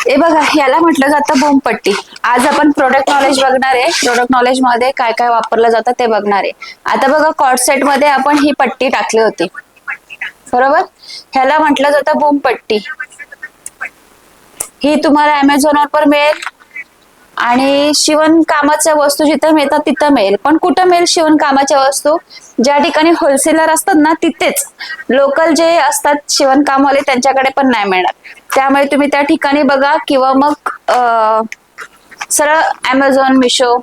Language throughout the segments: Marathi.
हे बघा, याला म्हटलं जातं बोंबपट्टी. आज आपण प्रोडक्ट नॉलेज बघणार आहे. प्रोडक्ट नॉलेज मध्ये काय काय वापरलं जातं ते बघणार आहे. आता बघा, कॉर्ड सेट मध्ये आपण ही पट्टी टाकली होती, बरोबर. ह्याला म्हटलं जातं बोंबपट्टी. ही तुम्हाला अमेझॉन वर मिळेल आणि शिवण कामाच्या वस्तू जिथे मिळतात तिथं मिळेल. पण कुठं मिळेल शिवण कामाच्या वस्तू? ज्या ठिकाणी होलसेलर असतात ना तिथेच. लोकल जे असतात शिवण कामवाले त्यांच्याकडे पण नाही मिळणार. त्यामुळे तुम्ही त्या ठिकाणी बघा किंवा मग सरळ अमेझॉन, मिशो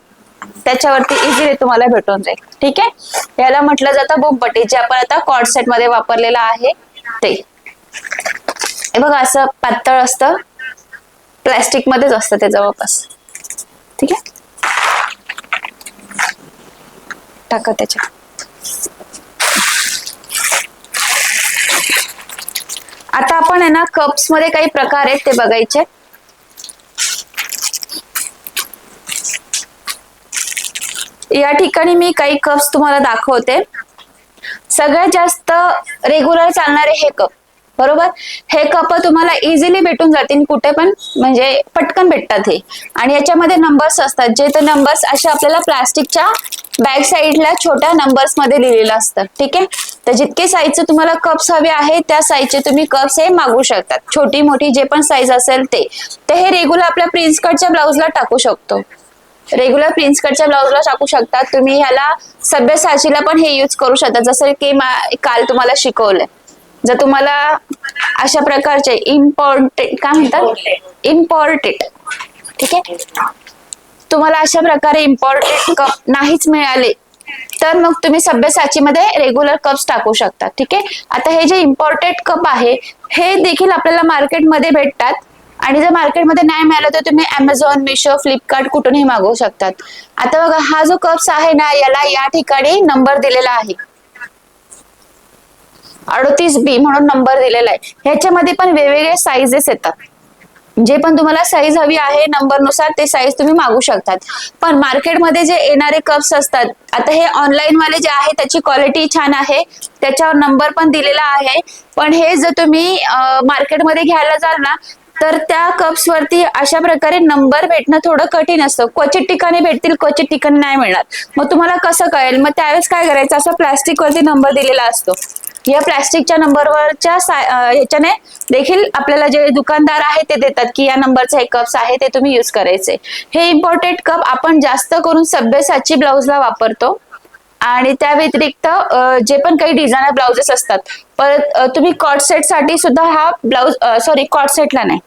त्याच्यावरती इझिली तुम्हाला भेटून जाईल. ठीक आहे. याला म्हटलं जातं बोंबपट्टी, जे आपण आता कॉर्ड सेट मध्ये वापरलेलं आहे ते. हे बघा, असं पातळ असतं, प्लॅस्टिक मध्येच असतं ते जवळपास. ठीक आहे, टाका त्याच्यात. आता आपण आहे ना, कप्स मध्ये काही प्रकार आहेत ते बघायचे. या ठिकाणी मी काही कप्स तुम्हाला दाखवते. सगळ्यात जास्त रेग्युलर चालणारे हे कप, बरोबर. हे कप तुम्हाला इझिली भेटून जातील कुठे पण, म्हणजे पटकन भेटतात हे. आणि याच्यामध्ये नंबर्स असतात, जे ते नंबर्स अशा आपल्याला प्लास्टिकच्या बॅक साईडला छोट्या नंबर्स मध्ये लिहिलेलं असतं. ठीक आहे. तर जितके साईजचे तुम्हाला कप्स हवे आहे त्या साईजचे तुम्ही कप्स हे मागवू शकतात. छोटी मोठी जे पण साईज असेल ते. तर हे रेग्युलर आपल्या प्रिन्स कटच्या ब्लाउजला टाकू शकतो. रेग्युलर प्रिन्स कटच्या ब्लाउजला टाकू शकता तुम्ही. ह्याला सभ्यसाचीला पण हे यूज करू शकता, जसं की काल तुम्हाला शिकवलंय. जर तुम्हाला अशा प्रकारचे इम्पॉर्टेड काय म्हणतात, इम्पॉर्टेड, ठीक आहे, तुम्हाला अशा प्रकारे इम्पॉर्टेड कप नाहीच मिळाले तर मग तुम्ही सभ्यसाचीमध्ये रेग्युलर कप्स टाकू शकता. ठीक आहे. आता हे जे इम्पॉर्टेड कप आहे हे देखील आपल्याला मार्केटमध्ये भेटतात. आणि जर मार्केटमध्ये नाही मिळालं तर तुम्ही अमेझॉन, मिशो, फ्लिपकार्ट कुठूनही मागवू शकतात. आता बघा, हा जो कप्स आहे ना, याला या ठिकाणी नंबर दिलेला आहे, 38B म्हणून नंबर दिलेला आहे. ह्याच्यामध्ये पण वेगवेगळे साईजेस येतात. जे पण तुम्हाला साईज हवी आहे नंबर नुसार ते साईज तुम्ही मागू शकतात. पण मार्केटमध्ये जे येणारे कप्स असतात, आता हे ऑनलाईन वाले जे आहे त्याची क्वालिटी छान आहे, त्याच्यावर नंबर पण दिलेला आहे. पण हे जर तुम्ही मार्केटमध्ये घ्यायला जाल ना तर त्या कप्स वरती अशा प्रकारे नंबर भेटणं थोडं कठीण असतं. क्वचित ठिकाणी भेटतील, क्वचित ठिकाणी नाही मिळणार. मग तुम्हाला कसं कळेल? मग त्यावेळेस काय करायचं, असं प्लास्टिक वरती नंबर दिलेला असतो. या प्लास्टिकच्या नंबरवरच्या ह्याच्याने देखील आपल्याला जे दुकानदार आहे ते देतात की या नंबरचे हे कप्स आहे ते तुम्ही युज करायचे. हे इम्पॉर्टेड कप आपण जास्त करून सभ्यसाची ब्लाउजला वापरतो. आणि त्या व्यतिरिक्त जे पण काही डिझायनर ब्लाउजेस असतात, परत तुम्ही कॉर्ड सेट साठी सुद्धा हा ब्लाउज, सॉरी कॉर्ड सेटला नाही,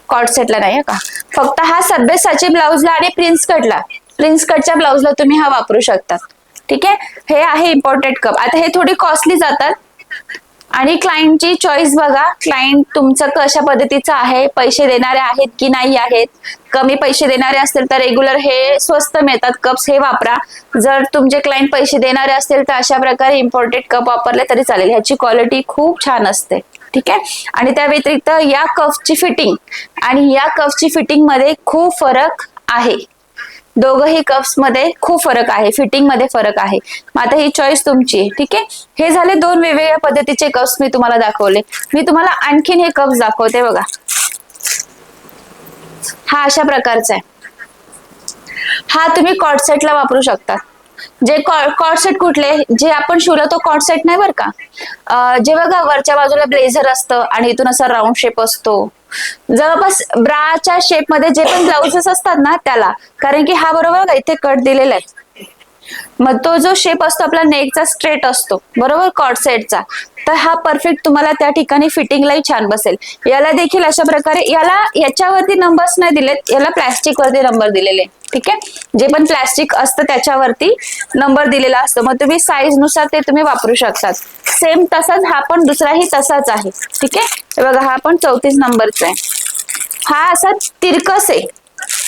कॉर्ड सेटला नाही का, फक्त हा सभ्यसाची ब्लाउजला आणि प्रिन्स कटच्या ब्लाउजला तुम्ही हा वापरू शकता. ठीक आहे. हे आहे इम्पॉर्टेड कप. आता हे थोडी कॉस्टली जातात आणि क्लायंटची चॉईस बघा, क्लायंट तुमचं कशा पद्धतीचं आहे, पैसे देणारे आहेत की नाही आहेत. कमी पैसे देणारे असतील तर रेग्युलर हे स्वस्त मिळतात कप्स, हे वापरा. जर तुमचे क्लायंट पैसे देणारे असतील तर अशा प्रकारे इम्पॉर्टेड कप वापरले तरी चालेल. ह्याची क्वालिटी खूप छान असते. ठीक आहे. आणि त्या व्यतिरिक्त या कप्सची फिटिंग आणि या कप्सची फिटिंग मध्ये खूप फरक आहे. दोघही कप्स मध्ये खूप फरक आहे, फिटिंग मध्ये फरक आहे. मग आता ही चॉईस तुमची आहे. ठीक आहे. हे झाले दोन वेगवेगळ्या पद्धतीचे कप्स मी तुम्हाला दाखवले. मी तुम्हाला आणखीन हे कप्स दाखवते बघा. हा अशा प्रकारचा आहे. हा तुम्ही कॉर्ड सेटला वापरू शकता. जे कॉर्ड सेट कुठले, जे आपण शिवलं तो कॉर्ड सेट नाही बरं का. जे बघा वरच्या बाजूला ब्लेझर असतं आणि इथून असा राऊंड शेप असतो, जवळपास ब्राच्या शेप मध्ये जे पण ब्लाउजेस असतात ना त्याला. कारण की हा बरोबर इथे कट दिलेला आहे, मग तो जो शेप असतो आपला नेकचा स्ट्रेट असतो, बरोबर, कॉर्ड सेटचा. तर हा परफेक्ट तुम्हाला त्या ठिकाणी फिटिंगलाही छान बसेल. याला देखील अशा प्रकारे, याला याच्यावरती नंबर्स नाही दिलेत, याला प्लॅस्टिक वरती नंबर दिलेले. ठीक आहे. जे पण प्लॅस्टिक असतं त्याच्यावरती नंबर दिलेला असतो. मग तुम्ही साईज नुसार ते तुम्ही वापरू शकतात. सेम तसाच हा पण दुसराही तसाच आहे. ठीक आहे. हे बघा, हा पण 34 नंबरचा आहे. हा असा तिरकस आहे,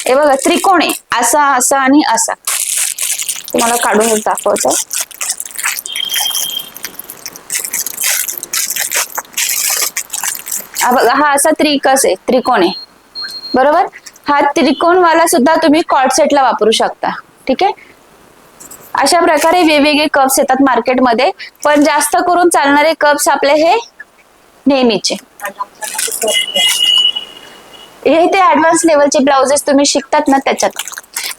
हे बघा त्रिकोण आहे, असा असा आणि असा. तुम्हाला काढून दाखवतो. बघा, हा असा त्रिकस आहे, त्रिकोण आहे, बरोबर. हा त्रिकोणवाला सुद्धा तुम्ही कॉर्ड सेटला वापरू शकता. ठीक आहे. अशा प्रकारे वेगवेगळे कप्स येतात मार्केटमध्ये, पण जास्त करून चालणारे कप्स आपले हे नेहमीचे. हे ते ऍडव्हान्स लेवलचे ब्लाउजेस तुम्ही शिकतात ना त्याच्यात.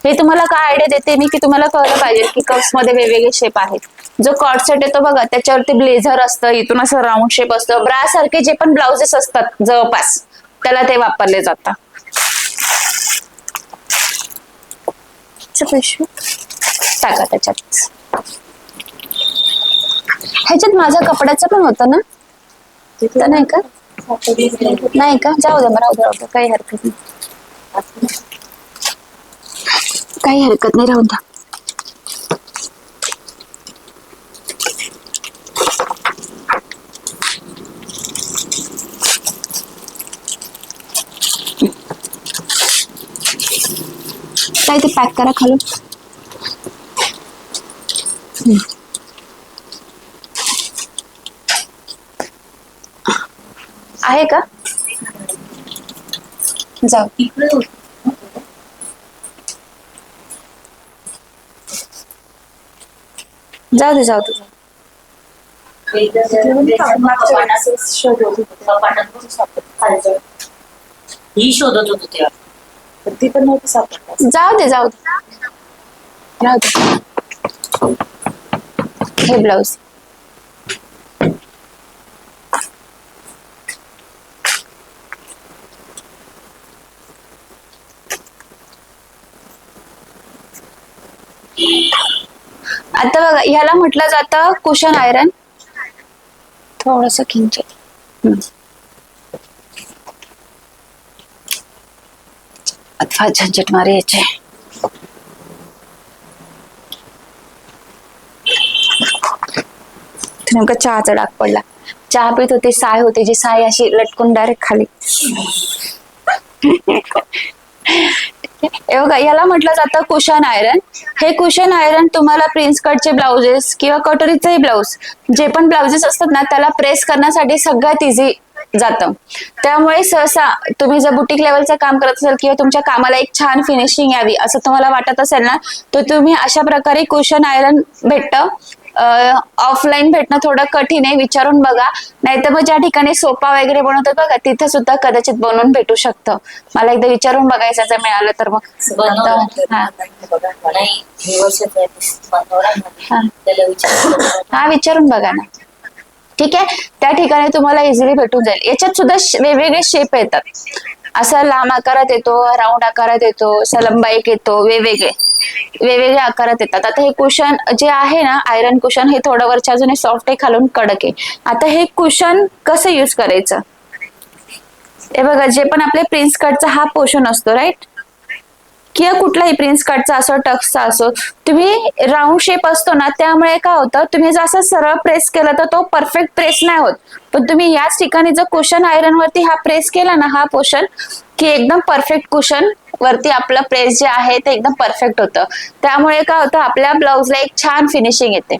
हे तुम्हाला काय आयडिया देते मी की तुम्हाला कळलं पाहिजे की कप्स मध्ये वेगवेगळे शेप आहेत. जो कॉर्ड सेट येतो बघा त्याच्यावरती ब्लेझर असतं, इथून असं राऊंड शेप असतं, ब्रा सारखे जे पण ब्लाउजेस असतात जवळपास त्याला ते वापरले जातात. पिशवी टाका त्याच्यात. ह्याच्यात माझ्या कपड्याचं पण होतं ना, तर नाही का? नाही का? जाऊ दे, राहू दे, काही हरकत नाही, काही हरकत नाही, राहू द्या. काय ते पॅक करा खालून. आहे का? जाऊ जाऊ दे, जाऊ दे. ही शोधत होतो तेव्हा ती पण नव्हती सापडत. जाऊ दे, जाऊ दे, राहू दे. हे ब्लाउज आता बघा, ह्याला म्हटलं जातं कुशन आयरन. थोडस किंचित अथवा झंझट मारे याचे. नेमका चहाचा डाग पडला. चहा पित होते, साय होते, जी साय अशी लटकून डायरेक्ट खाली. हे बघा, याला म्हटलं जातं कुशन आयरन. हे कुशन आयरन तुम्हाला प्रिन्स कटचे ब्लाउजेस किंवा कटोरीचेही ब्लाउज, जे पण ब्लाउजेस असतात ना त्याला प्रेस करण्यासाठी सगळ्यात इझी जातं. त्यामुळे सहसा तुम्ही जर बुटीक लेवलचं काम करत असाल किंवा तुमच्या कामाला एक छान फिनिशिंग यावी असं तुम्हाला वाटत असेल ना, तर तुम्ही अशा प्रकारे कुशन आयरन भेटतं. ऑफलाईन भेटणं थोडं कठीण आहे, विचारून बघा. नाहीतर मग ज्या ठिकाणी सोफा वगैरे बनवतात बघा तिथे सुद्धा कदाचित बनवून भेटू शकतं. मला एकदा विचारून बघायचं जर मिळालं तर मग. हा, विचारून बघा ना. ठीक आहे, त्या ठिकाणी तुम्हाला इझिली भेटून जाईल. याच्यात सुद्धा वेगवेगळे शेप येतात. असा लांब आकारात येतो, राऊंड आकारात येतो, सलंबाईक येतो, वेगवेगळ्या आकारात येतात. आता हे कुशन जे आहे ना, आयरन कुशन, हे थोडं वरच्या अजून सॉफ्ट आहे, खालून कडक आहे. आता हे कुशन कसं यूज करायचं, हे बघा. जे पण आपले प्रिन्स कटचा हा पोर्शन असतो राईट, किंवा कुठलाही प्रिन्स कटचा असो, टक्सचा असो, तुम्ही राऊंड शेप असतो ना, त्यामुळे काय होतं, तुम्ही जर असं सरळ प्रेस केलं तर तो परफेक्ट प्रेस नाही होत. पण तुम्ही याच ठिकाणी जर कुशन आयरन वरती हा प्रेस केला ना, हा पोर्शन, की एकदम परफेक्ट कुशन वरती आपलं प्रेस जे आहे ते एकदम परफेक्ट होतं. त्यामुळे काय होतं, आपल्या ब्लाउजला एक छान फिनिशिंग येते.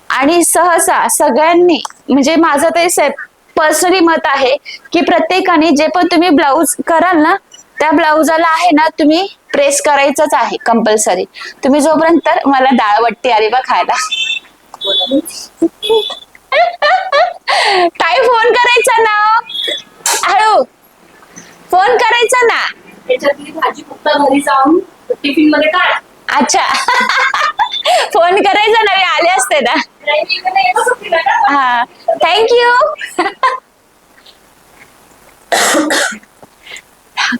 आणि सहसा सगळ्यांनी, म्हणजे माझं ते पर्सनली मत आहे की प्रत्येकाने जे पण तुम्ही ब्लाउज कराल ना, त्या ब्लाउजाला आहे ना तुम्ही प्रेस करायचंच आहे कंपल्सरी. तुम्ही जोपर्यंत, मला डाळवट्टी आली बा खायला. काय फोन करायचा ना, हळू फोन करायचा ना. त्याच्यातली भाजी फक्त घरी जाऊन टिफिन मध्ये टाक. अच्छा. फोन करायचा ना, मी आले असते ना. हा, थँक्यू.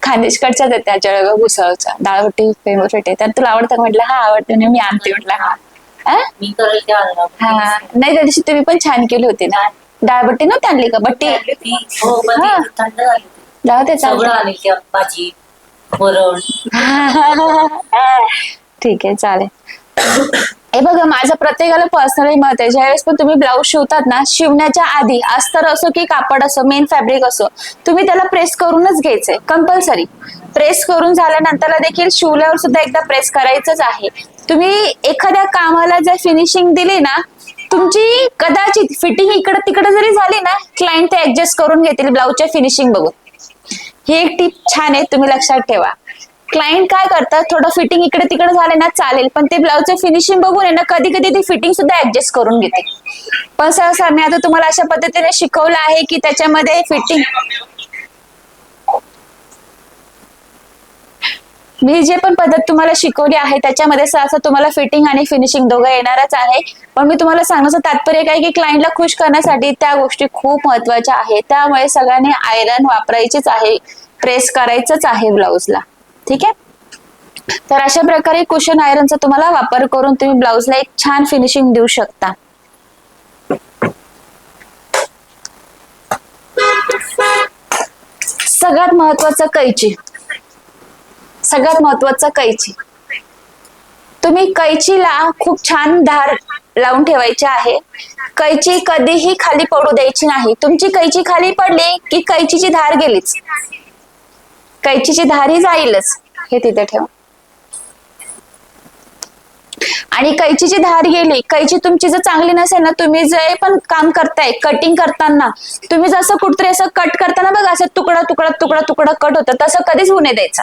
खानदेशकडच्याच आहेत त्या जळगाव भुसावळच्या. डाळवटी फेवरेट आहे. तर तुला आवडतं म्हटलं, हा आवडते, मी आणते म्हटलं. हा, मी करेल त्या. हा, नाही त्या दिवशी तुम्ही पण छान केली होती ना डाळबट्टी. नव्हती आणली का बट्टी? हो, थंड झाली. जाऊ दे, सगळं आणली, भाजी, वरण. ठीक आहे, चालेल. हे बघा, माझं प्रत्येकाला पर्सनली मत आहे, ज्यावेळेस पण तुम्ही ब्लाऊज शिवतात ना, शिवण्याच्या आधी अस्तर असो की कापड असो, मेन फॅब्रिक असो, तुम्ही त्याला प्रेस करूनच घ्यायचंय कंपल्सरी. प्रेस करून झाल्यानंतर देखील शिवल्यावर सुद्धा एकदा प्रेस करायचंच आहे. तुम्ही एखाद्या कामाला जर फिनिशिंग दिली ना, तुमची कदाचित फिटिंग इकडे तिकडे जरी झाली ना, क्लायंट ते ऍडजस्ट करून घेतील ब्लाऊजच्या फिनिशिंग बघून. ही एक टिप छान आहे, तुम्ही लक्षात ठेवा. क्लायंट काय करतात, थोडं फिटिंग इकडे तिकडे झाले ना चालेल, पण ते ब्लाऊजचं फिनिशिंग बघून आहे ना, कधी कधी ती फिटिंग सुद्धा ऍडजस्ट करून घेते. पण सहसा मी आता तुम्हाला अशा पद्धतीने शिकवलं आहे की त्याच्यामध्ये फिटिंग मी जे पण पद्धत तुम्हाला शिकवली आहे त्याच्यामध्ये सहसा तुम्हाला फिटिंग आणि फिनिशिंग दोघं येणारच आहे. पण मी तुम्हाला सांगण्याचं तात्पर्य काय की क्लायंटला खुश करण्यासाठी त्या गोष्टी खूप महत्वाच्या आहेत. त्यामुळे सगळ्यांनी आयरन वापरायचीच आहे, प्रेस करायचंच आहे ब्लाऊजला. ठीक आहे. तर अशा प्रकारे कुशन आयरनचा तुम्हाला वापर करून तुम्ही ब्लाऊजला एक छान फिनिशिंग देऊ शकता. सगळ्यात महत्वाचं कैची. सगळ्यात महत्वाचं कैची. तुम्ही कैचीला खूप छान धार लावून ठेवायची आहे. कैची कधीही खाली पडू द्यायची नाही. तुमची कैची खाली पडली की कैचीची धार गेलीच, कैचीची धार ही जाईलच. हे तिथे ठेवा. आणि कैचीची धार गेली, कैची तुमची जर चांगली नसेल ना, तुम्ही जे पण काम करताय कटिंग करताना, तुम्ही जसं कुठतरी असं कट करताना बघा असं तुकडा तुकडा तुकडा तुकडा कट होतं, तसं कधीच होऊ नये द्यायचं,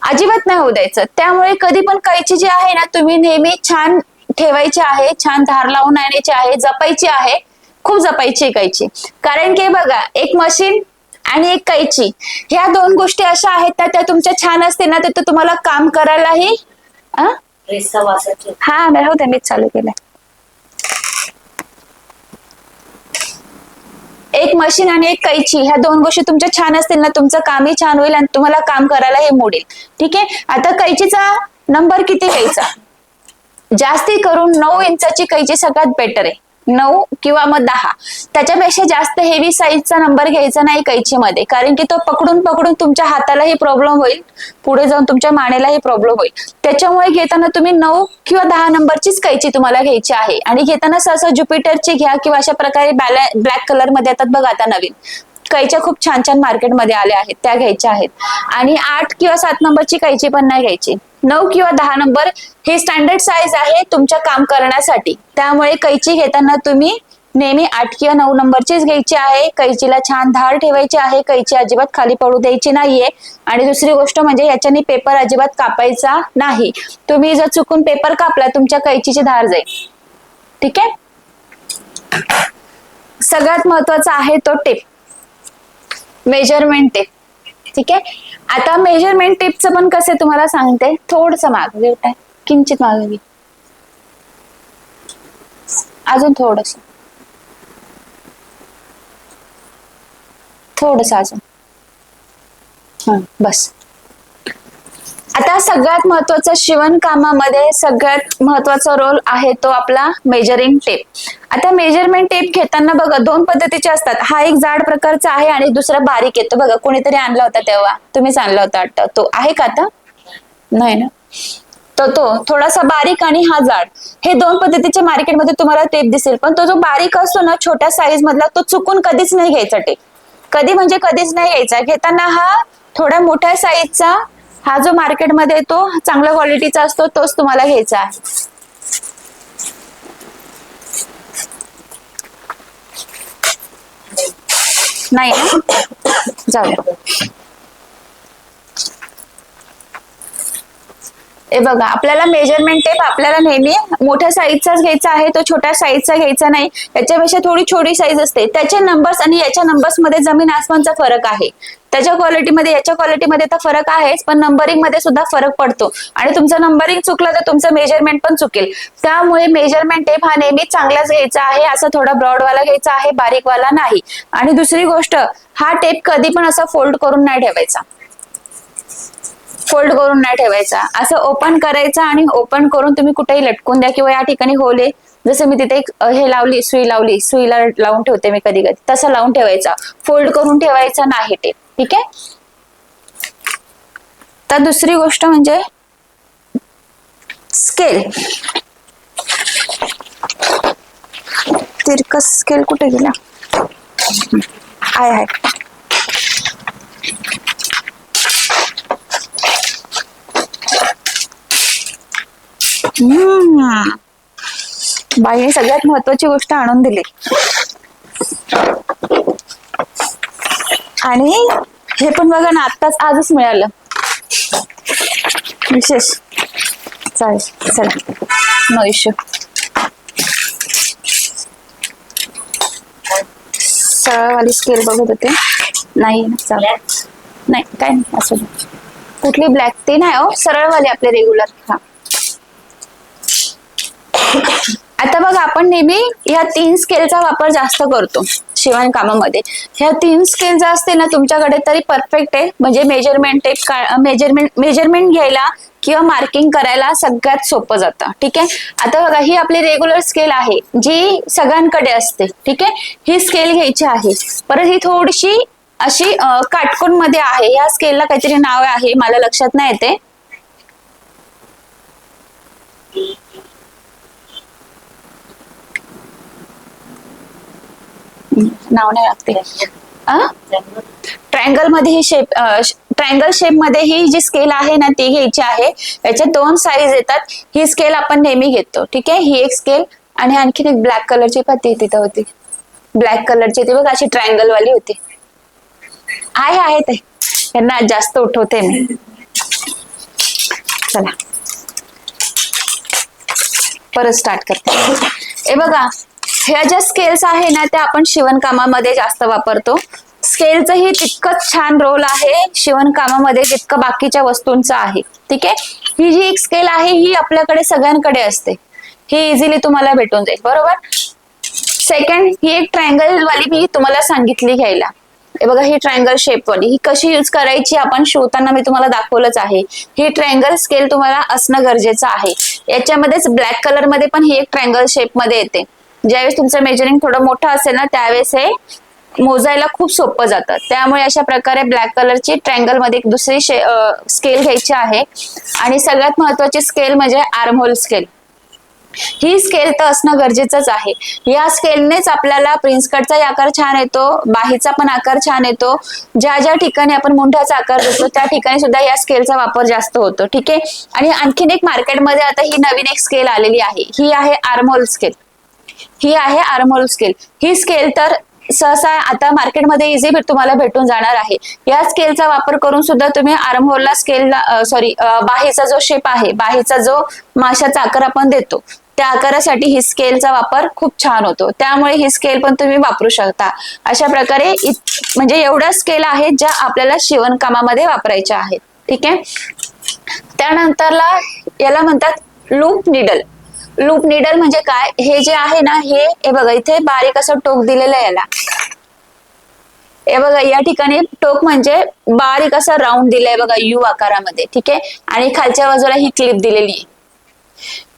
अजिबात नाही होऊ द्यायचं. त्यामुळे कधी पण कैची जी आहे ना तुम्ही नेहमी छान ठेवायची आहे, छान धार लावून आणायची आहे, जपायची आहे, खूप जपायची कैची. कारण की बघा एक मशीन आणि एक कैची ह्या दोन गोष्टी अशा आहेत त्या तुमच्या छान असते ना तर तुम्हाला काम करायलाही हा राहू दे, मीच चालू केलंय. एक मशीन आणि एक कैची ह्या दोन गोष्टी तुमच्या छान असतील ना तुमचं कामही छान होईल आणि तुम्हाला काम करायला हे मोडेल. ठीक आहे. आता कैचीचा नंबर किती घ्यायचा? जास्ती करून 9 इंचाची कैची सगळ्यात बेटर आहे. 9 किंवा मग 10. त्याच्यापेक्षा जास्त हेवी साईजचा नंबर घ्यायचा नाही कैचीमध्ये, कारण की तो पकडून पकडून तुमच्या हातालाही प्रॉब्लेम होईल, पुढे जाऊन तुमच्या मानेलाही प्रॉब्लेम होईल. त्याच्यामुळे घेताना तुम्ही 9 किंवा 10 नंबरचीच कैची तुम्हाला घ्यायची आहे. आणि घेताना सहसा ज्युपिटरची घ्या किंवा अशा प्रकारे ब्लॅक कलर मध्ये येतात बघा आता नवीन कैच्या खूप छान छान मार्केटमध्ये आल्या आहेत, त्या घ्यायच्या आहेत. आणि 8 किंवा 7 नंबरची कैची पण नाही घ्यायची. 9 किंवा 10 नंबर हे स्टँडर्ड साईज आहे तुमच्या काम करण्यासाठी. त्यामुळे कैची घेताना तुम्ही नेहमी 8 किंवा 9 नंबरचीच घ्यायची आहे. कैचीला छान धार ठेवायची आहे, कैची अजिबात खाली पडू द्यायची नाहीये. आणि दुसरी गोष्ट म्हणजे याच्याने पेपर अजिबात कापायचा नाही. तुम्ही जर चुकून पेपर कापला तुमच्या कैचीची धार जाईल. ठीक आहे. सगळ्यात महत्वाचा आहे तो टेप, मेजरमेंट टेप. ठीक आहे. आता मेजरमेंट टेपचं पण कसं तुम्हाला सांगते. थोडस मागे किंचित मागे, अजून थोडस अजून बस. आता सगळ्यात महत्वाचा शिवणकामामध्ये सगळ्यात महत्वाचा रोल आहे तो आपला मेजरिंग टेप. आता मेजरमेंट टेप घेताना बघा 2 पद्धतीचे असतात. हा एक जाड प्रकारचा आहे आणि दुसरा बारीक येतो बघा. कोणीतरी आणला होता तेव्हा, तुम्हीच आणला होता वाटतं. तो आहे का आता? नाही ना. तो थोडासा बारीक आणि हा जाड, हे 2 पद्धतीचे मार्केटमध्ये तुम्हाला टेप दिसेल. पण तो जो बारीक असतो ना छोट्या साईज मधला, तो चुकून कधीच नाही घ्यायचा टेप. कधी म्हणजे कधीच नाही घ्यायचा. घेताना हा थोड्या मोठ्या साईजचा, हा जो मार्केटमध्ये येतो चांगल्या क्वालिटीचा असतो तोच तुम्हाला घ्यायचा आहे. नाही जाऊ. हे बघा आपल्याला मेजरमेंट टेप आपल्याला नेहमी मोठ्या साईजचाच घ्यायचा आहे, तो छोट्या साईजचा घ्यायचा नाही. याच्यापेक्षा थोडी छोटी साईज असते. त्याचे नंबर्स आणि याच्या नंबर्स मध्ये जमीन आसमानचा फरक आहे. त्याच्या क्वालिटीमध्ये याच्या क्वालिटीमध्ये तर फरक आहेच, पण नंबरिंग मध्ये सुद्धा फरक पडतो. आणि तुमचं नंबरिंग चुकलं तर तुमचं मेजरमेंट पण चुकेल. त्यामुळे मेजरमेंट टेप हा नेहमी चांगलाच घ्यायचा आहे. असा थोडा ब्रॉडवाला घ्यायचा आहे, बारीकवाला नाही. आणि दुसरी गोष्ट, हा टेप कधी पण असा फोल्ड करून नाही ठेवायचा. फोल्ड करून नाही ठेवायचा. असं ओपन करायचा आणि ओपन करून तुम्ही कुठेही लटकून द्या किंवा या ठिकाणी होल आहे, जसं मी तिथे हे लावली, सुईला लावून ठेवते मी कधी कधी, तसं लावून ठेवायचा. फोल्ड करून ठेवायचा नाही टेप. ठीक आहे. तर दुसरी गोष्ट म्हणजे स्केल. तिरकस स्केल कुठे गेला? आहे. बाईने सगळ्यात महत्वाची गोष्ट आणून दिली. आणि हे पण बघा ना, आजच मिळालं विशेष. चालेल, चला, नो इश्यू. सरळवाली स्केल बघत होते. नाही चालेल, नाही काय नाही, असं कुठली ब्लॅक? ती नाही हो, सरळवाली आपले रेग्युलर. हा, आता बघा आपण नेहमी या 3 स्केलचा वापर जास्त करतो शिवण कामामध्ये. ह्या 3 स्केल जर असते ना तुमच्याकडे तरी परफेक्ट आहे. म्हणजे मेजरमेंट टेप मेजरमेंट घ्यायला किंवा मार्किंग करायला सगळ्यात सोपं जातं. ठीक आहे. आता बघा ही आपली रेग्युलर स्केल आहे जी सगळ्यांकडे असते. ठीक आहे. ही स्केल घ्यायची आहे. परत ही थोडीशी अशी काटकोन मध्ये आहे. या स्केलला काहीतरी नाव आहे, मला लक्षात नाही येते. नाव नाही लागते. ट्रायंगल मध्ये ही ट्रायंगल शेप मध्ये ही जी स्केल आहे ना ती घ्यायची आहे. याच्यात 2 साईज येतात. ही स्केल आपण नेहमी घेतो. ठीक आहे. ही एक स्केल आणि आणखी एक ब्लॅक कलरची पत्ती तिथं होती. ब्लॅक कलरची ती बघ अशी ट्रायंगल वाली होती. आहे ते, यांना जास्त उठवते मी. चला परत स्टार्ट करते. हे बघा ह्या ज्या स्केल्स आहे ना त्या आपण शिवणकामामध्ये जास्त वापरतो. स्केलचंही तितकंच छान रोल आहे शिवणकामामध्ये जितकं बाकीच्या वस्तूंचा आहे. ठीक आहे. ही जी एक स्केल आहे ही आपल्याकडे सगळ्यांकडे असते. ही इझिली तुम्हाला भेटून जाईल. बरोबर. सेकंड ही एक ट्रायंगल वाली मी तुम्हाला सांगितली घ्यायला. हे बघा ही ट्रायंगल शेप वाली ही कशी यूज करायची आपण शिवताना मी तुम्हाला दाखवलंच आहे. ही ट्रायंगल स्केल तुम्हाला असणं गरजेचं आहे. याच्यामध्येच ब्लॅक कलर मध्ये पण ही एक ट्रायंगल शेप मध्ये येते. ज्यावेळेस तुमचं मेजरिंग थोडं मोठं असेल ना त्यावेळेस हे मोजायला खूप सोपं जातं. त्यामुळे अशा प्रकारे ब्लॅक कलरची ट्रायंगल मध्ये एक दुसरी स्केल घ्यायची आहे. आणि सगळ्यात महत्वाची स्केल म्हणजे आर्महोल स्केल. ही स्केल तर असणं गरजेचंच आहे. या स्केलनेच आपल्याला प्रिन्स कटचा आकार छान येतो, बाहीचा पण आकार छान येतो. ज्या ज्या ठिकाणी आपण मुंढ्याचा आकार देतो त्या ठिकाणी सुद्धा या स्केलचा वापर जास्त होतो. ठीक आहे. आणि आणखीन एक मार्केटमध्ये आता ही नवीन एक स्केल आलेली आहे. ही आहे आर्महोल स्केल. ही आहे आर्महोल स्केल. ही स्केल तर सहसा आता मार्केटमध्ये इझी तुम्हाला भेटून जाणार आहे. या स्केलचा वापर करून सुद्धा तुम्ही आर्महोलला स्केलला बाहीचा जो शेप आहे, बाहीचा जो माशाचा आकार आपण देतो त्या आकारासाठी ही स्केलचा वापर खूप छान होतो. त्यामुळे ही स्केल पण तुम्ही वापरू शकता. अशा प्रकारे म्हणजे एवढ्या स्केल आहेत ज्या आपल्याला शिवणकामामध्ये वापरायच्या आहेत. ठीक आहे. त्यानंतरला याला म्हणतात लूप निडल. लूप निडल म्हणजे काय? हे जे आहे ना हे बघा इथे बारीक असं टोक दिलेलं आहे याला. हे बघा या ठिकाणी टोक म्हणजे बारीक असं राऊंड दिलंय बघा यू आकारामध्ये. ठीक आहे. आणि खालच्या बाजूला ही क्लिप दिलेली आहे.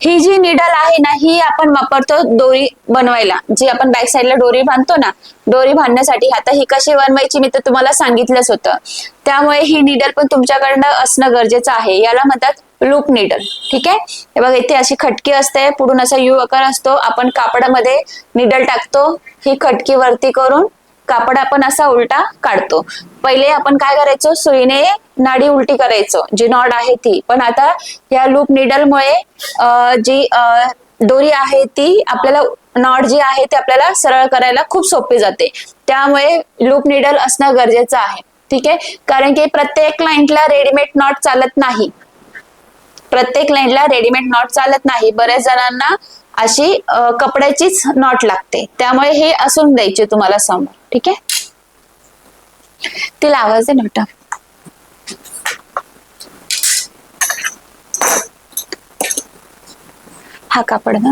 ही जी निडल आहे ना ही आपण वापरतो दोरी बनवायला. जी आपण बॅक साईडला दोरी बांधतो ना, दोरी बांधण्यासाठी. आता ही कशी बनवायची मी तर तुम्हाला सांगितलंच होतं. त्यामुळे ही निडल पण तुमच्याकडनं असणं गरजेचं आहे. याला म्हणतात लूप निडल. ठीक आहे. हे बघा इथे अशी खटकी असते, पुढून असा यू आकार असतो. आपण कापडामध्ये निडल टाकतो. ही खटकी वरती करून कापड आपण असा उलटा काढतो. पहिले आपण काय करायचो, सुईने नाडी उलटी करायचो, जी नॉड आहे ती. पण आता या लूप निडलमुळे जी दोरी आहे ती आपल्याला नॉड जी आहे ती आपल्याला सरळ करायला खूप सोपी जाते. त्यामुळे लूप निडल असणं गरजेचं आहे. ठीक आहे. कारण की प्रत्येक क्लायंटला रेडीमेड नॉट चालत नाही. प्रत्येक लाईनला रेडीमेड नॉट चालत नाही. बऱ्याच जणांना अशी कपड्याचीच नॉट लागते. त्यामुळे हे असून द्यायचे तुम्हाला समोर. ठीक आहे. तिला आवाज आहे नोटा. हा कापड ना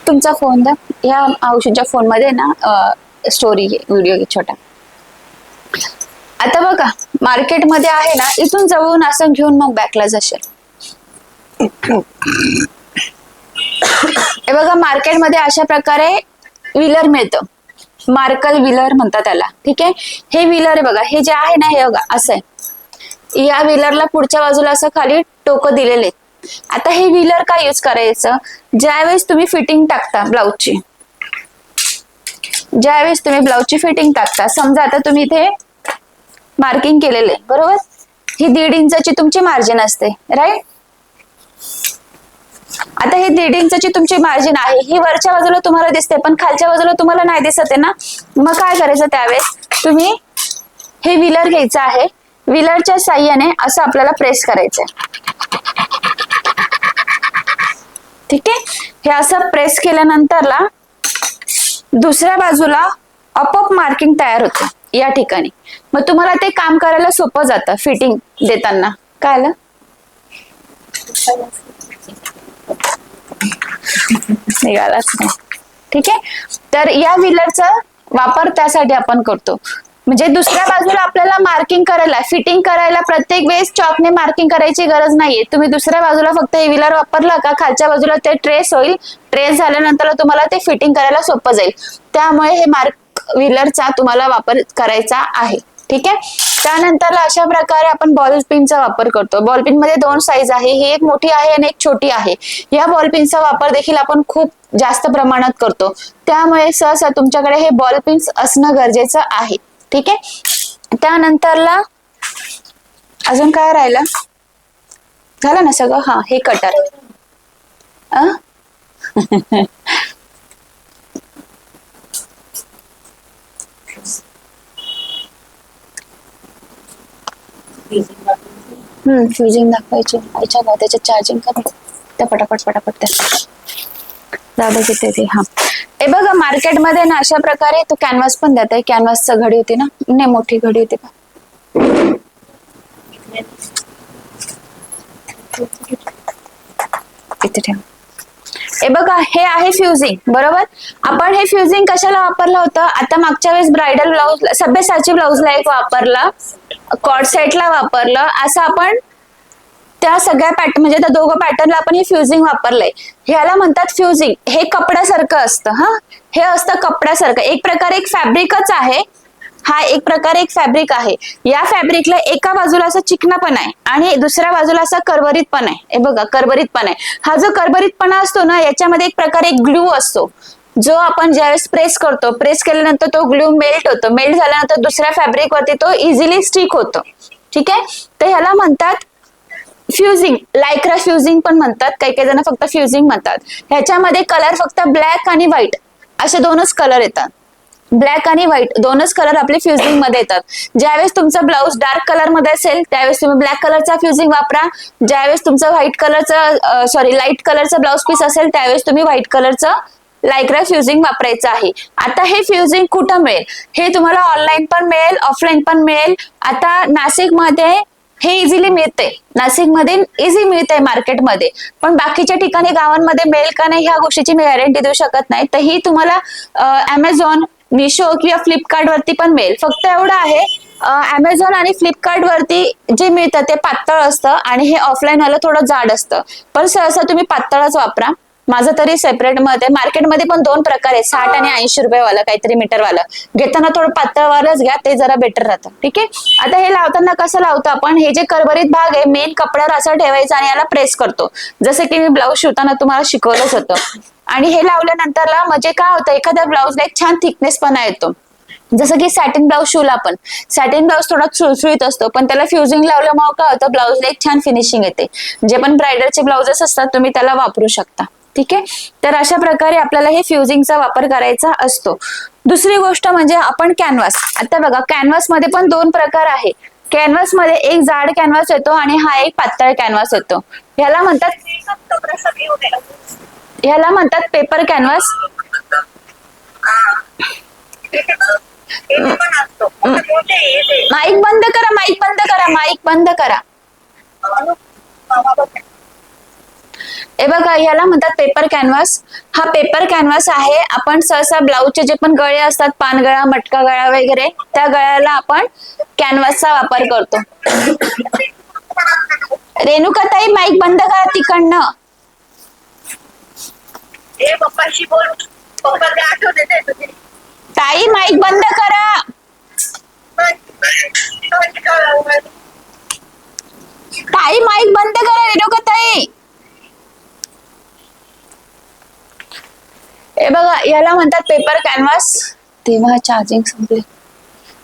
तुमचा फोन द्या. या औषधच्या फोन मध्ये ना स्टोरी व्हिडिओ छोटा. आता बघा मार्केटमध्ये आहे ना इथून जवळून असं घेऊन मग बॅकला जाशील. हे बघा मार्केटमध्ये अशा प्रकारे व्हीलर मिळतं. मार्कल व्हीलर म्हणतात त्याला. ठीक आहे. हे व्हीलर आहे बघा, हे जे आहे ना हे बघा असं आहे. या व्हीलरला पुढच्या बाजूला असं खाली टोकं दिलेले. आता हे व्हीलर काय यूज करायचं, ज्यावेळेस तुम्ही फिटिंग टाकता ब्लाउजची, ज्यावेळेस तुम्ही ब्लाउजची फिटिंग टाकता, समजा आता तुम्ही इथे मार्किंग केलेले बरोबर, ही 1.5 इंचाची तुमची मार्जिन असते राईट. आता ही 1.5 इंचाची तुमची मार्जिन आहे, ही वरच्या बाजूला तुम्हाला दिसते पण खालच्या बाजूला तुम्हाला नाही दिसत आहे ना. मग काय करायचं, त्यावेळेस तुम्ही हे व्हीलर घ्यायचं आहे. व्हीलरच्या साह्याने असं आपल्याला प्रेस करायचंय. ठीक आहे. हे असं प्रेस केल्यानंतरला दुसऱ्या बाजूला आपोआप मार्किंग तयार होते या ठिकाणी. मग तुम्हाला ते काम करायला सोपं जातं फिटिंग देताना. काय आलं? निघालाच नाही. ठीक आहे. तर या व्हीलरचा वापर त्यासाठी आपण करतो. म्हणजे दुसऱ्या बाजूला आपल्याला मार्किंग करायला, फिटिंग करायला प्रत्येक वेळेस चॉकने मार्किंग करायची गरज नाहीये. तुम्ही दुसऱ्या बाजूला फक्त हे व्हीलर वापरला का खालच्या बाजूला ते ट्रेस होईल. ट्रेस झाल्यानंतर तुम्हाला ते फिटिंग करायला सोपं जाईल. त्यामुळे हे व्हीलरचा तुम्हाला वापर करायचा आहे. ठीक आहे. त्यानंतर अशा प्रकारे आपण बॉल पिनचा वापर करतो. बॉल पिन मध्ये 2 साईज आहे. ही एक मोठी आहे आणि एक छोटी आहे. या बॉल पिनचा वापर देखील आपण खूप जास्त प्रमाणात करतो. त्यामुळे सहसा तुमच्याकडे हे बॉल पिन्स असणं गरजेचं आहे. ठीक आहे. त्यानंतरला अजून काय राहिलं? झालं ना सगळं? हा, हे कटर. फ्युजिंग दाखवायची. त्याच्या त्याच्यात चार्जिंग करून त्या पटापट त्या दादा किती ते. हा, हे बघा मार्केटमध्ये ना अशा प्रकारे तो कॅनव्हास पण देत आहे. कॅनव्हासचा घडी होती ना, नाही मोठी घडी होती का इथे ठेव. हे बघा, हे आहे फ्युजिंग. बरोबर. आपण हे फ्युजिंग कशाला वापरलं होतं? आता मागच्या वेळेस ब्रायडल ब्लाउज, सभ्यसाची ब्लाउजला एक वापरला, कॉर्ड सेटला वापरलं. असं आपण त्या सगळ्या पॅटर्न म्हणजे त्या दोघं पॅटर्नला आपण हे फ्युजिंग वापरलंय. ह्याला म्हणतात फ्युजिंग. हे कपड्यासारखं असतं. हे असतं कपड्यासारखं. एक प्रकारे एक फॅब्रिकच आहे. हा एक प्रकारे एक फॅब्रिक आहे. या फॅब्रिकला एका बाजूला असं चिकनापणा आहे आणि दुसऱ्या बाजूला असा करबरीतपणा आहे. हे बघा, करबरीतपणा आहे. हा जो करबरीतपणा असतो ना, याच्यामध्ये एक प्रकारे एक ग्लू असतो, जो आपण ज्यावेळेस प्रेस करतो, प्रेस केल्यानंतर तो ग्लू मेल्ट होतो. मेल्ट झाल्यानंतर दुसऱ्या फॅब्रिक वरती तो इझिली स्टिक होतो. ठीक आहे. तर ह्याला म्हणतात फ्युजिंग. लायक्रा फ्युजिंग पण म्हणतात. काही काही जण फक्त फ्युजिंग म्हणतात. ह्याच्यामध्ये कलर फक्त ब्लॅक आणि व्हाईट असे 2च कलर येतात. ब्लॅक आणि व्हाईट 2च कलर आपले फ्युजिंग मध्ये येतात. ज्यावेळेस तुमचा ब्लाउज डार्क कलर मध्ये असेल त्यावेळेस तुम्ही ब्लॅक कलरचा फ्युजिंग वापरा. ज्यावेळेस तुमचं लाईट कलरचा ब्लाउज पीस असेल त्यावेळेस तुम्ही व्हाईट कलरचं लायक्रा फ्युजिंग वापरायचं आहे. आता हे फ्युजिंग कुठं मिळेल? हे तुम्हाला ऑनलाईन पण मिळेल, ऑफलाईन पण मिळेल. आता नाशिकमध्ये हे इझिली मिळते. नाशिकमध्ये इझी मिळते मार्केटमध्ये. पण बाकीच्या ठिकाणी गावांमध्ये मिळेल का नाही ह्या गोष्टीची मी गॅरंटी देऊ शकत नाही. तर ही तुम्हाला अमेझॉन, मिशो किंवा फ्लिपकार्ट वरती पण मिळेल. फक्त एवढं आहे, अमेझॉन आणि फ्लिपकार्ट वरती जे मिळतं ते पातळ असतं आणि हे ऑफलाईन वाला थोडं जाड असतं. पण सहसा तुम्ही पातळच वापरा. माझं तरी सेपरेट मत आहे. मार्केटमध्ये पण 2 प्रकार आहे, 60 आणि 80 रुपये वाला काहीतरी मीटर वाला. घेताना थोडं पातळवालंच घ्या, ते जरा बेटर राहतं. ठीक आहे. आता हे लावताना कसं लावतो आपण? हे जे करबरीत भाग आहे मेन कपड्यावर असं ठेवायचं आणि याला प्रेस करतो, जसं की मी ब्लाऊज शिवताना तुम्हाला शिकवलंच होतं. आणि हे लावल्यानंतरला म्हणजे काय होतं, एखाद्या ब्लाऊजला एक छान थिकनेस पणा येतो. जसं की सॅटिन ब्लाऊज शिवला आपण, सॅटिन ब्लाऊज थोडा सुळसुळीत असतो, पण त्याला फ्युजिंग लावल्यामुळे काय होतं, ब्लाऊजला एक छान फिनिशिंग येते. जे पण ब्रायडलचे ब्लाउजेस असतात तुम्ही त्याला वापरू शकता. ठीक आहे. तर अशा प्रकारे आपल्याला हे फ्युजिंगचा वापर करायचा असतो. दुसरी गोष्ट म्हणजे आपण कॅनव्हास. आता बघा, कॅनव्हास मध्ये पण 2 प्रकार आहे. कॅनव्हास मध्ये एक जाड कॅनव्हास येतो आणि हा एक पातळ कॅनव्हास येतो. ह्याला म्हणतात पेपर कॅनव्हास. माईक बंद करा, माईक बंद करा, माईक बंद करा. हे बघा, याला म्हणतात पेपर कॅनव्हास. हा पेपर कॅनव्हास आहे. आपण सहसा ब्लाऊजचे जे पण गळे असतात, पानगळा, मटका गळा वगैरे, त्या गळ्याला आपण कॅनव्हासचा वापर करतो. रेणुकाताई माईक बंद करा तिकडनं. ताई माईक बंद करा. ताई माईक बंद करा, रेणुकाताई. हे बघा, याला म्हणतात पेपर कॅनव्हास. तेव्हा चार्जिंग संपले.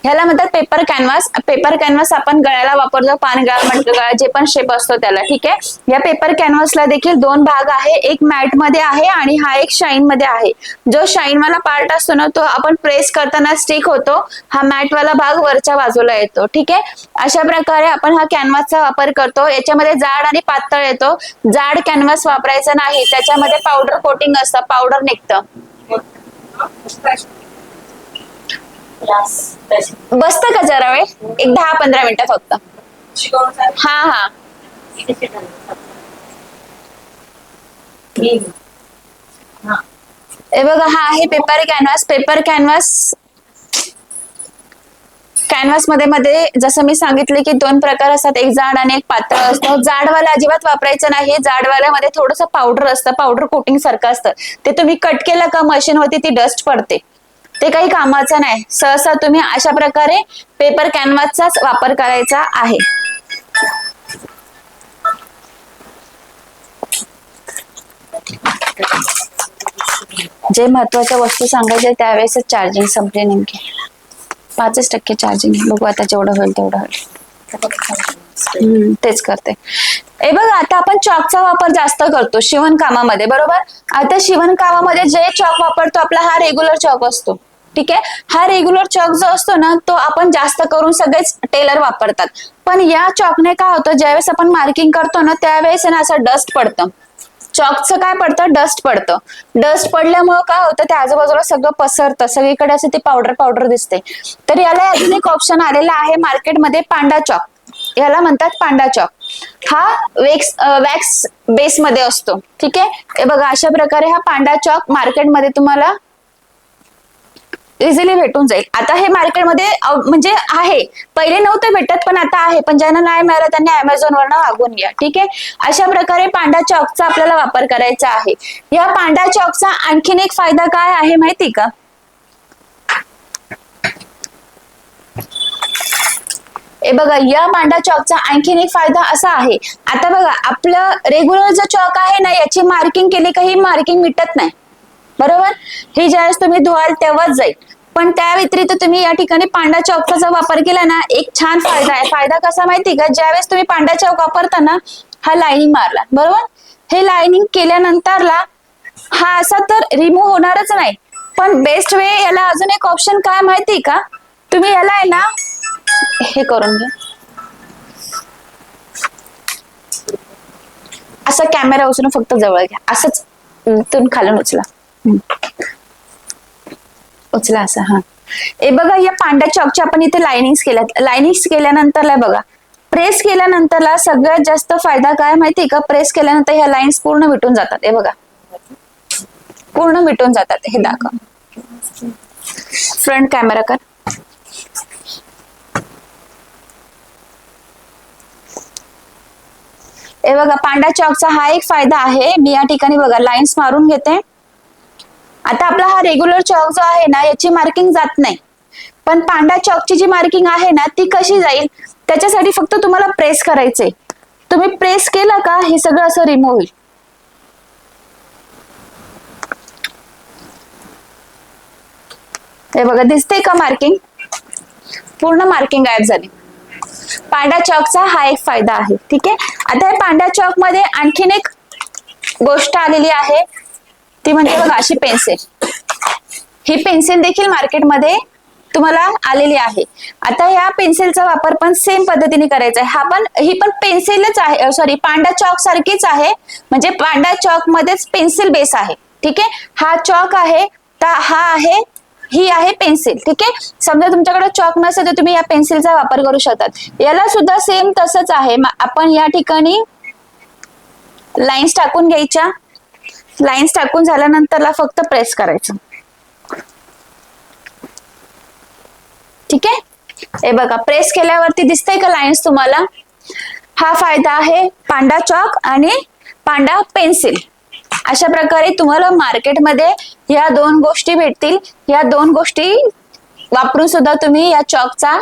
ह्याला म्हणतात पेपर कॅनव्हास. पेपर कॅनव्हास आपण गळ्याला वापरतो, पानगळा, मटकगळा, जे पण शेप असतो त्याला. ठीक आहे. या पेपर कॅनव्हासला देखील दोन भाग आहे, एक मॅट मध्ये आहे आणि हा एक शाईन मध्ये आहे. जो शाईन वाला पार्ट असतो ना तो आपण प्रेस करताना स्टिक होतो, हा मॅट वाला भाग वरच्या बाजूला येतो. ठीक आहे. अशा प्रकारे आपण हा कॅनव्हासचा वापर करतो. याच्यामध्ये जाड आणि पातळ येतो. जाड कॅनव्हास वापरायचा नाही, त्याच्यामध्ये पावडर कोटिंग असतं, पावडर निघतं. बसतं का जरा वेळ, एक 10-15 मिनिटं फक्त. हा हा. हे बघा, हा आहे पेपर कॅनव्हास. पेपर कॅनव्हास मध्ये जसं मी सांगितलं की दोन प्रकार असतात, एक जाड आणि एक पातळ असतं. जाडवाला अजिबात वापरायचं नाही. जाडवाल्यामध्ये थोडंसं पावडर असतं, पावडर कोटिंग सारखं असतं. ते तुम्ही कट केलं का मशीन वरती ती डस्ट पडते, ते काही कामाचं नाही. सहसा तुम्ही अशा प्रकारे पेपर कॅनव्हासचाच वापर करायचा आहे. जे महत्वाच्या वस्तू सांगायच्या त्यावेळेस चार्जिंग संपले, नेमके 5% चार्जिंग. बघू आता जेवढं होईल तेवढं होईल. तेच करते. हे बघा, आता आपण चॉकचा वापर जास्त करतो शिवणकामामध्ये, बरोबर. आता शिवणकामामध्ये जे चॉक वापरतो आपला हा रेग्युलर चॉक असतो. ठीक आहे. हा रेग्युलर चॉक जो असतो ना तो आपण जास्त करून सगळेच टेलर वापरतात. पण या चॉकने काय होतं, ज्यावेळेस आपण मार्किंग करतो ना त्यावेळेस ना असं डस्ट पडतं. चॉकचं काय पडतं, डस्ट पडतं. डस्ट पडल्यामुळे काय होतं, त्या आजूबाजूला सगळं पसरतं, सगळीकडे असं ते पावडर पावडर दिसते. तर याला अजून एक ऑप्शन आलेला आहे मार्केटमध्ये, पांडा चॉक. याला म्हणतात पांडा चॉक. हा वॅक्स बेस मध्ये असतो. ठीक आहे. हे बघा, अशा प्रकारे हा पांडा चॉक मार्केटमध्ये तुम्हाला इझिली भेटून जाईल. आता हे मार्केटमध्ये म्हणजे आहे, पहिले नव्हतं भेटत पण आता आहे. पण ज्यांना नाही मिळालं त्यांनी अमेझॉन वरनं मागवून घ्या. ठीक आहे. अशा प्रकारे पांडा चॉकचा आपल्याला वापर करायचा आहे. या पांडा चॉकचा आणखीन एक फायदा काय आहे माहिती का? हे बघा, या पांडा चॉकचा आणखीन एक फायदा असा आहे. आता बघा, आपलं रेग्युलर जो चॉक आहे ना याची मार्किंग केली का ही मार्किंग मिटत नाही, बरोबर. ही ज्यावेळेस तुम्ही धुवाल तेव्हाच जाईल. पण त्या व्यतिरिक्त तुम्ही या ठिकाणी पांडा चॉकचा जर वापर केला ना, एक छान फायदा आहे. फायदा कसा माहिती का? ज्यावेळेस तुम्ही पांडा चॉक वापरता ना, हा लाइनिंग मारला, बरोबर. हे लाइनिंग केल्यानंतरला हा असा तर रिमूव्ह होणारच नाही. पण बेस्ट वे याला अजून एक ऑप्शन काय माहिती का? तुम्ही याला आहे ना हे करून घ्या, असं कॅमेरा उचलून फक्त जवळ घ्या, असंच तुम्ही खालून उचला, उचला असं. हा, हे बघा, या पांढऱ्या चॉकची आपण इथे लाइनिंग्स केल्यात. लाइनिंग्स केल्यानंतरला बघा, प्रेस केल्यानंतरला सगळ्यात जास्त फायदा काय माहितीये का? प्रेस केल्यानंतर ह्या लाईन्स पूर्ण मिटून जातात. हे बघा, पूर्ण मिटून जातात. हे दाखव, फ्रंट कॅमेरा कर. हे बघा, पांढऱ्या चॉकचा हा एक फायदा आहे. मी या ठिकाणी बघा लाईन्स मारून घेते. आता आपला हा रेग्युलर चॉक जो आहे ना याची मार्किंग जात नाही, पण पांढऱ्या चॉकची जी मार्किंग आहे ना ती कशी जाईल, त्याच्यासाठी फक्त तुम्हाला प्रेस करायचंय. तुम्ही प्रेस केलं का हे सगळं असं रिमूव्ह होईल. हे बघा, दिसते का मार्किंग? पूर्ण मार्किंग गायब झाली. पांढऱ्या चॉकचा हा एक फायदा आहे. ठीक आहे. आता या पांढऱ्या चॉक मध्ये आणखीन एक गोष्ट आलेली आहे, ती म्हणजे बघा अशी पेन्सिल. ही पेन्सिल देखील मार्केटमध्ये तुम्हाला आलेली आहे. आता ह्या पेन्सिलचा वापर पण सेम पद्धतीने करायचा आहे. ही पण पेन्सिलच आहे, सॉरी पांढऱ्या चॉक सारखीच आहे. म्हणजे पांढऱ्या चॉक मध्येच पेन्सिल बेस आहे. ठीक आहे. हा चॉक आहे, हा आहे, ही आहे पेन्सिल. ठीक आहे. समजा तुमच्याकडे चॉक नसेल तर तुम्ही या पेन्सिलचा वापर करू शकतात. याला सुद्धा सेम तसंच आहे. आपण या ठिकाणी लाईन्स टाकून घ्यायच्या. लाईन्स टाकून झाल्यानंतरला फक्त प्रेस करायचं. ठीक आहे. हे बघा, प्रेस केल्यावरती दिसतंय का लाईन्स तुम्हाला? हा फायदा आहे पांढरा चॉक आणि पांढरा पेन्सिल. अशा प्रकारे तुम्हाला मार्केटमध्ये या दोन गोष्टी भेटतील. या दोन गोष्टी वापरून सुद्धा तुम्ही या चॉकचा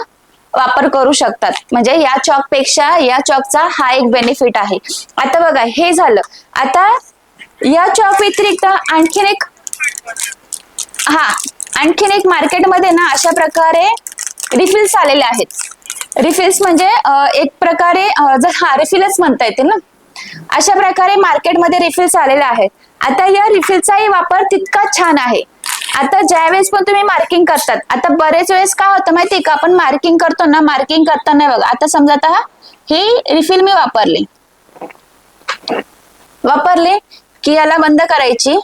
वापर करू शकतात. म्हणजे या चॉक पेक्षा या चॉकचा हा एक बेनिफिट आहे. आता बघा, हे झालं. आता या चॉक व्यतिरिक्त आणखीन एक मार्केटमध्ये ना अशा प्रकारे रिफिल्स आलेले आहेत. रिफिल्स म्हणजे एक प्रकारे रिफिलच म्हणता येतील ना, अशा प्रकारे मार्केटमध्ये रिफिल्स आलेले आहेत. आता या रिफिलचाही वापर तितकाच छान आहे. आता ज्यावेळेस पण तुम्ही मार्किंग करतात, आता बरेच वेळेस काय होतं माहितीये का, आपण मार्किंग करतो ना, मार्किंग करताना बघा, आता समजा आता ही रिफिल मी वापरले की याला बंद करायची,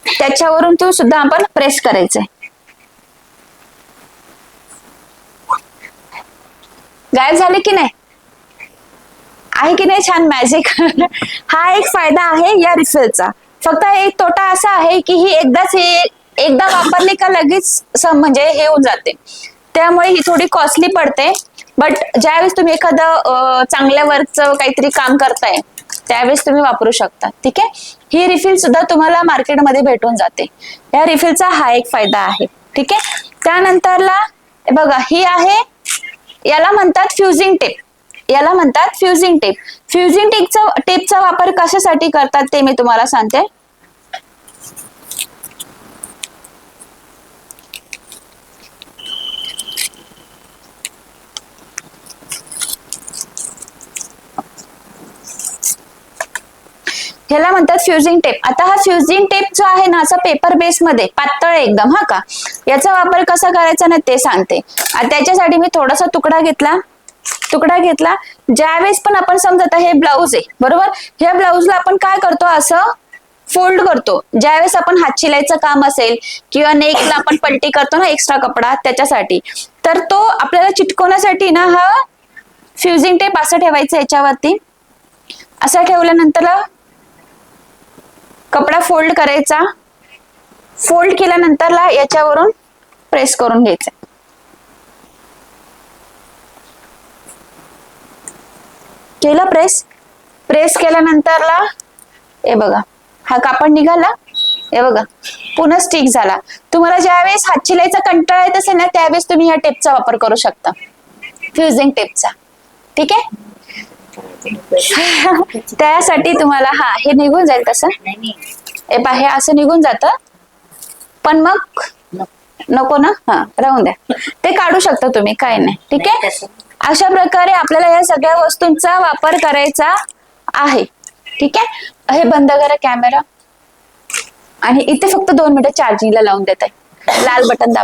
त्याच्यावरून तू सुद्धा आपण प्रेस करायचंय. गायब झाले की नाही, आहे की नाही छान मॅजिक. हा एक फायदा आहे या रिफिलचा. फक्त एक तोटा असा आहे की ही एकदा वापरली का लगेच म्हणजे हे होऊन जाते, त्यामुळे ही थोडी कॉस्टली पडते. बट ज्यावेळेस तुम्ही एखादं चांगल्या वर्कचं काहीतरी काम करताय त्यावेळेस तुम्ही वापरू शकता. ठीक आहे, ही रिफिल सुद्धा तुम्हाला मार्केटमध्ये भेटून जाते. या रिफिलचा हा एक फायदा आहे. ठीक आहे, त्यानंतरला बघा ही आहे, याला म्हणतात फ्युजिंग टेप. फ्युजिंग टेपचा वापर कशासाठी करतात ते मी तुम्हाला सांगते. ह्याला म्हणतात फ्युजिंग टेप. आता हा फ्युजिंग टेप जो आहे ना, असा पेपर बेस मध्ये पातळ आहे एकदम, हा का, याचा वापर कसा करायचा ना ते सांगते. त्याच्यासाठी मी थोडासा तुकडा घेतला. ज्यावेळेस पण आपण समजा हे ब्लाऊज आहे बरोबर, ह्या ब्लाऊजला आपण काय करतो, असं फोल्ड करतो. ज्यावेळेस आपण हात शिलाईचं काम असेल किंवा नेकला आपण पलटी करतो ना एक्स्ट्रा कपडा, त्याच्यासाठी तर तो आपल्याला चिटकवण्यासाठी ना हा फ्युजिंग टेप असं ठेवायचं याच्यावरती. असं ठेवल्यानंतर कपडा फोल्ड करायचा. फोल्ड केल्यानंतरला याच्यावरून प्रेस करून घ्यायचं. केलं प्रेस केल्यानंतरला हे बघा हा कापड निघाला, हे बघा पुन्हा स्टिक झाला. तुम्हाला ज्यावेळेस हात शिलाईचा कंटाळा येत असेल ना, त्यावेळेस तुम्ही या टेपचा वापर करू शकता, फ्युजिंग टेपचा. ठीक आहे, त्यासाठी तुम्हाला हे निघून जाईल तसं, हे असं निघून जातं, पण मग नको ना, राहून द्या, ते काढू शकता तुम्ही, काय नाही. ठीक आहे, अशा प्रकारे आपल्याला या सगळ्या वस्तूंचा वापर करायचा आहे. ठीक आहे, हे बंद करा कॅमेरा आणि इथे फक्त 2 मिनिटं चार्जिंगला लावून देत आहे. लाल बटन दाबा.